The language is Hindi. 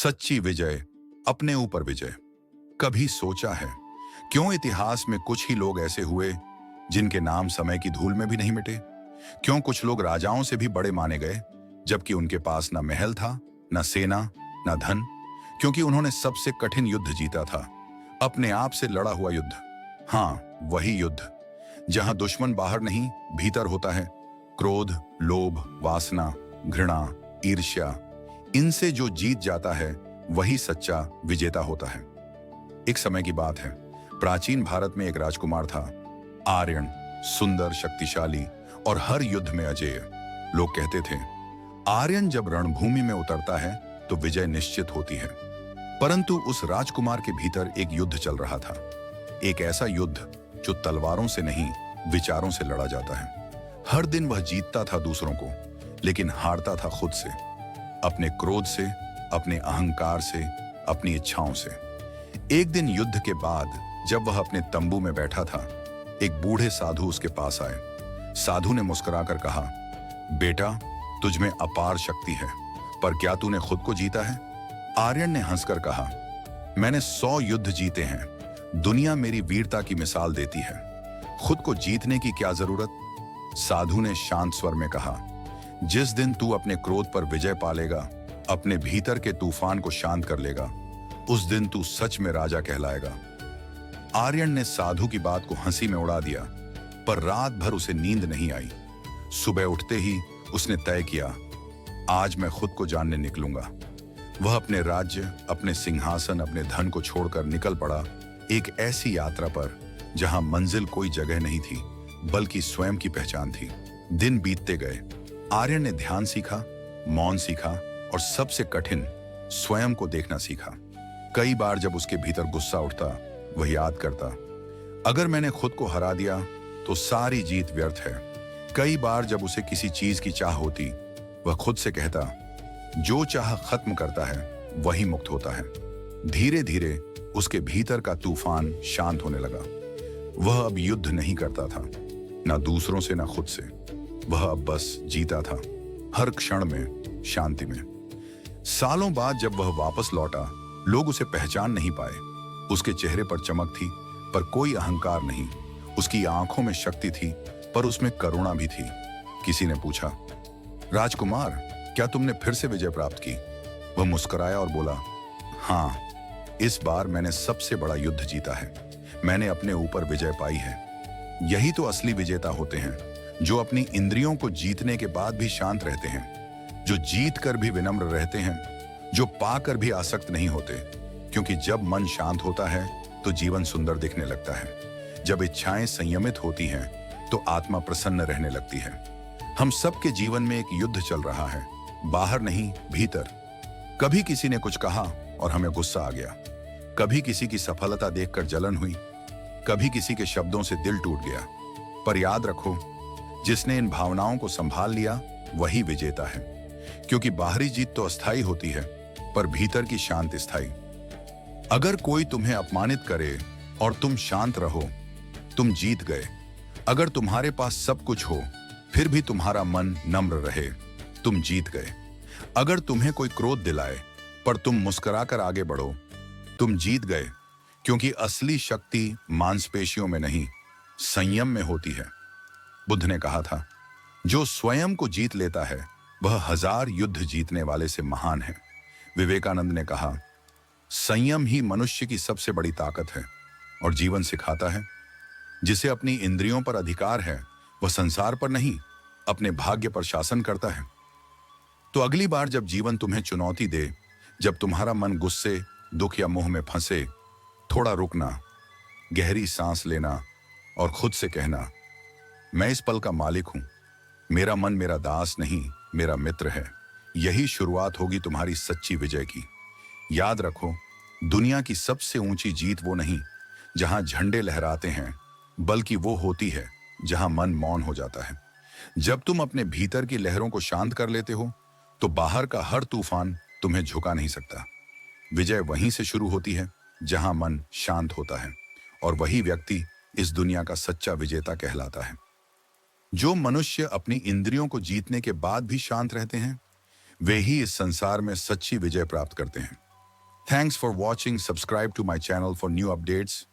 सच्ची विजय, अपने ऊपर विजय। कभी सोचा है क्यों इतिहास में कुछ ही लोग ऐसे हुए जिनके नाम समय की धूल में भी नहीं मिटे? क्यों कुछ लोग राजाओं से भी बड़े माने गए जबकि उनके पास ना महल था, ना सेना, ना धन? क्योंकि उन्होंने सबसे कठिन युद्ध जीता था, अपने आप से लड़ा हुआ युद्ध। हाँ, वही युद्ध जहां दुश्मन बाहर नहीं भीतर होता है। क्रोध, लोभ, वासना, घृणा, ईर्ष्या, इनसे जो जीत जाता है वही सच्चा विजेता होता है। एक समय की बात है, प्राचीन भारत में एक राजकुमार था, आर्यन। सुंदर, शक्तिशाली और हर युद्ध में अजेय। लोग कहते थे आर्यन जब रणभूमि में उतरता है तो विजय निश्चित होती है। परंतु उस राजकुमार के भीतर एक युद्ध चल रहा था, एक ऐसा युद्ध जो तलवारों से नहीं विचारों से लड़ा जाता है। हर दिन वह जीतता था दूसरों को, लेकिन हारता था खुद से, अपने क्रोध से, अपने अहंकार से, अपनी इच्छाओं से। एक दिन युद्ध के बाद जब वह अपने तंबू में बैठा था, एक बूढ़े साधु उसके पास आए। साधु ने मुस्कुराकर कहा, बेटा, तुझ में अपार शक्ति है, पर क्या तूने खुद को जीता है? आर्यन ने हंसकर कहा, मैंने 100 युद्ध जीते हैं, दुनिया मेरी वीरता की मिसाल देती है, खुद को जीतने की क्या जरूरत? साधु ने शांत स्वर में कहा, जिस दिन तू अपने क्रोध पर विजय पालेगा, अपने भीतर के तूफान को शांत कर लेगा, उस दिन तू सच में राजा कहलाएगा। आर्यन ने साधु की बात को हंसी में उड़ा दिया, पर रात भर उसे नींद नहीं आई। सुबह उठते ही उसने तय किया, आज मैं खुद को जानने निकलूंगा। वह अपने राज्य, अपने सिंहासन, अपने धन को छोड़कर निकल पड़ा एक ऐसी यात्रा पर जहां मंजिल कोई जगह नहीं थी, बल्कि स्वयं की पहचान थी। दिन बीतते गए, आर्यन ने ध्यान सीखा, मौन सीखा और सबसे कठिन, स्वयं को देखना सीखा। कई बार जब उसके भीतर गुस्सा उठता, वह याद करता, अगर मैंने खुद को हरा दिया तो सारी जीत व्यर्थ है। कई बार जब उसे किसी चीज की चाह होती, वह खुद से कहता, जो चाह खत्म करता है वही मुक्त होता है। धीरे धीरे उसके भीतर का तूफान शांत होने लगा। वह अब युद्ध नहीं करता था, ना दूसरों से, ना खुद से। वह अब बस जीता था, हर क्षण में, शांति में। सालों बाद जब वह वापस लौटा, लोग उसे पहचान नहीं पाए। उसके चेहरे पर चमक थी, पर कोई अहंकार नहीं। उसकी आंखों में शक्ति थी, पर उसमें करुणा भी थी। किसी ने पूछा, राजकुमार, क्या तुमने फिर से विजय प्राप्त की? वह मुस्कुराया और बोला, हाँ, इस बार मैंने सबसे बड़ा युद्ध जीता है। मैंने अपने ऊपर विजय पाई है। यही तो असली विजेता होते हैं, जो अपनी इंद्रियों को जीतने के बाद भी शांत रहते हैं, जो जीत कर भी विनम्र रहते हैं, जो पाकर भी आसक्त नहीं होते। क्योंकि जब मन शांत होता है तो जीवन सुंदर दिखने लगता है। जब इच्छाएं संयमित होती हैं तो आत्मा प्रसन्न रहने लगती है। हम सबके जीवन में एक युद्ध चल रहा है, बाहर नहीं, भीतर। कभी किसी ने कुछ कहा और हमें गुस्सा आ गया, कभी किसी की सफलता देखकर जलन हुई, कभी किसी के शब्दों से दिल टूट गया। पर याद रखो, जिसने इन भावनाओं को संभाल लिया वही विजेता है। क्योंकि बाहरी जीत तो अस्थायी होती है, पर भीतर की शांति स्थायी। अगर कोई तुम्हें अपमानित करे और तुम शांत रहो, तुम जीत गए। अगर तुम्हारे पास सब कुछ हो फिर भी तुम्हारा मन नम्र रहे, तुम जीत गए। अगर तुम्हें कोई क्रोध दिलाए पर तुम मुस्कुराकर आगे बढ़ो, तुम जीत गए। क्योंकि असली शक्ति मांसपेशियों में नहीं, संयम में होती है। बुद्ध ने कहा था, जो स्वयं को जीत लेता है वह 1000 युद्ध जीतने वाले से महान है। विवेकानंद ने कहा, संयम ही मनुष्य की सबसे बड़ी ताकत है। और जीवन सिखाता है, जिसे अपनी इंद्रियों पर अधिकार है वह संसार पर नहीं, अपने भाग्य पर शासन करता है। तो अगली बार जब जीवन तुम्हें चुनौती दे, जब तुम्हारा मन गुस्से, दुख या मोह में फंसे, थोड़ा रुकना, गहरी सांस लेना और खुद से कहना, मैं इस पल का मालिक हूं, मेरा मन मेरा दास नहीं, मेरा मित्र है। यही शुरुआत होगी तुम्हारी सच्ची विजय की। याद रखो, दुनिया की सबसे ऊंची जीत वो नहीं जहां झंडे लहराते हैं, बल्कि वो होती है जहां मन मौन हो जाता है। जब तुम अपने भीतर की लहरों को शांत कर लेते हो तो बाहर का हर तूफान तुम्हें झुका नहीं सकता। विजय वहीं से शुरू होती है जहां मन शांत होता है, और वही व्यक्ति इस दुनिया का सच्चा विजेता कहलाता है। जो मनुष्य अपनी इंद्रियों को जीतने के बाद भी शांत रहते हैं, वे ही इस संसार में सच्ची विजय प्राप्त करते हैं। Thanks for watching. Subscribe to my channel for new updates.